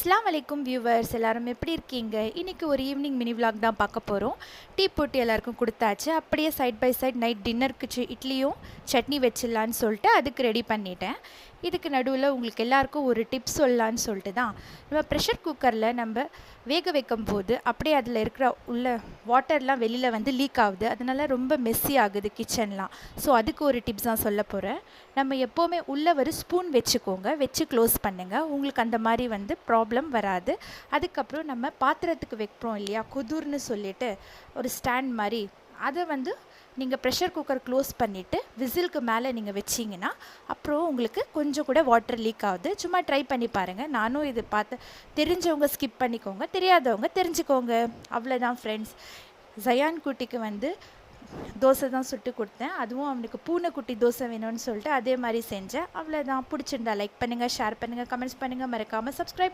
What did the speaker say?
அஸ்ஸலாமு அலைக்கும் வியூவர்ஸ், எல்லாரும் எப்படி இருக்கீங்க? இன்னைக்கு ஒரு ஈவினிங் மினி விலாக் தான் பார்க்க போகிறோம். டீ போட்டு எல்லாருக்கும் கொடுத்தாச்சு. அப்படியே சைட் பை சைட் நைட் டின்னருக்கு இட்லியும் சட்னி வச்சிடலான்னு சொல்லிட்டு அதுக்கு ரெடி பண்ணிட்டேன். இதுக்கு நடுவில் உங்களுக்கு எல்லாருக்கும் ஒரு டிப்ஸ் சொல்லலான்னு சொல்லிட்டு தான், நம்ம ப்ரெஷர் குக்கரில் நம்ம வேக வைக்கும் போது அப்படியே அதில் இருக்கிற உள்ள வாட்டர்லாம் வெளியில் வந்து லீக் ஆகுது. அதனால ரொம்ப மெஸ்ஸி ஆகுது கிச்சன்லாம். ஸோ அதுக்கு ஒரு டிப்ஸ் தான் சொல்ல போகிறேன். நம்ம எப்போவுமே உள்ளே ஒரு ஸ்பூன் வச்சுக்கோங்க, வச்சு க்ளோஸ் பண்ணுங்கள். உங்களுக்கு அந்த மாதிரி வந்து ப்ராப்ளம் வராது. அதுக்கப்புறம் நம்ம பாத்திரத்துக்கு வைப்போம் இல்லையா, குதுர்னு சொல்லிட்டு ஒரு ஸ்டாண்ட் மாதிரி, அதை வந்து நீங்கள் ப்ரெஷர் குக்கர் க்ளோஸ் பண்ணிவிட்டு விசிலுக்கு மேலே நீங்கள் வச்சிங்கன்னா அப்புறம் உங்களுக்கு கொஞ்சம் கூட வாட்டர் லீக் ஆகுது. சும்மா ட்ரை பண்ணி பாருங்கள். நானும் இது பார்த்து, தெரிஞ்சவங்க ஸ்கிப் பண்ணிக்கோங்க, தெரியாதவங்க தெரிஞ்சுக்கோங்க. அவ்வளோதான் ஃப்ரெண்ட்ஸ். ஜயான் குட்டிக்கு வந்து தோசை தான் சுட்டு கொடுத்தேன். அதுவும் அவனுக்கு பூனைக்குட்டி தோசை வேணும்னு சொல்லிட்டு அதே மாதிரி செஞ்சேன். அவ்வளோதான். பிடிச்சிருந்தா லைக் பண்ணுங்கள், ஷேர் பண்ணுங்கள், கமெண்ட்ஸ் பண்ணுங்கள், மறக்காமல் சப்ஸ்கிரைப்